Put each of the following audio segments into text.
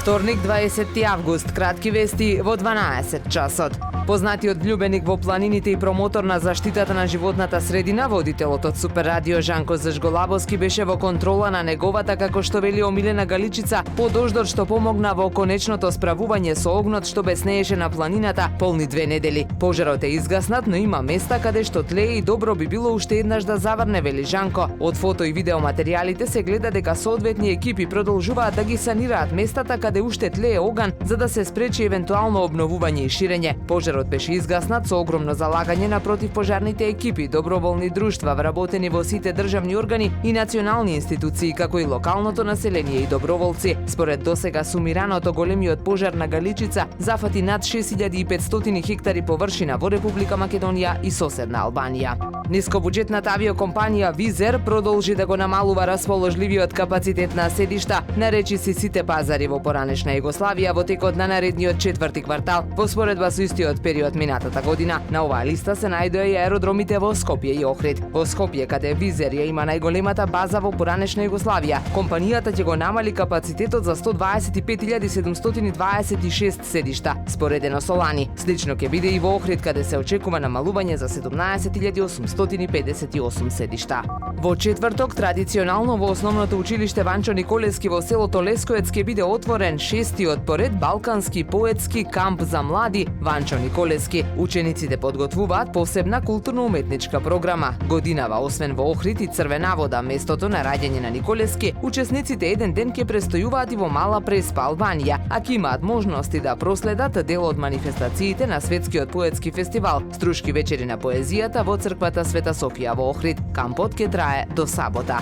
Вторник, 20 август, кратки вести во 12 часот. Познатиот љубеник во планините и промотор на заштитата на животната средина, водителот од Супер радио Жанко Зажголабовски беше во контрола на неговата, како што вели омилена галичица, подождор што помогна во конечното справување со огнот што беснееше на планината полни 2 недели. Пожарот е изгаснат, но има места каде што тлее и добро би било уште еднаш да заврне, вели Жанко. Од фото и видео материјалите се гледа дека соодветни екипи продолжуваат да ги санираат местата каде уште тлее оган за да се спречи евентуално обновување и ширење. Пожарот беше изгаснат со огромно залагање на противпожарните екипи, доброволни друштва, вработени во сите државни органи и национални институции, како и локалното население и доброволци. Според досега сумираното, големиот пожар на Галичица зафати над 6500 хектари површина во Република Македонија и соседна Албанија. Нискобуџетната авиокомпанија Визер продолжи да го намалува расположливиот капацитет на седишта на речиси сите пазари во поранешна Југославија во текот на наредниот 4-ти квартал, во споредба со истиот период минатата година. На оваа листа се најдоа и аеродромите во Скопје и Охрид. Во Скопје, каде Визер ја има најголемата база во поранешна Југославија, компанијата ќе го намали капацитетот за 125.726 седишта, споредено со лани. Слично ќе биде и во Охрид, каде се очекува намалување за 17.858 седишта. Во четврток, традиционално во основното училиште Ванчо Николевски во селото Лескоец ќе биде отворен 6-тиот поред балкански поетски камп за млади Ванчо Николевски. Учениците подготвуваат посебна културно-уметничка програма. Годинава, освен во Охрид и Црвена вода, местото на раѓање на Николевски, учесниците еден ден ќе престојуваат и во Мала Преспа, Албанија, а ќе имаат можности да проследат дел од манифестациите на Светскиот поетски фестивал, струшки вечери на поезијата во црквата Света Софија во Охрид. Кампот ќе трае до сабота.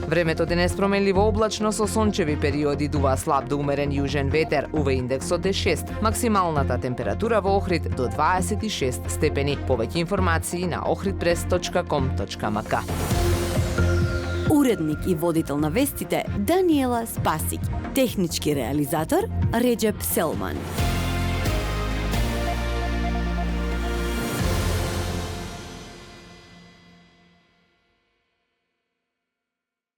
Времето денес променливо облачно со сончеви периоди, дува слаб до умерен јужен ветер. УВ индексот е 6. Максималната температура во Охрид до 26 степени. Повеќе информации на ohridpress.com.mk. Уредник и водител на вестите Даниела Спасик. Технички реализатор Реџеп Селман.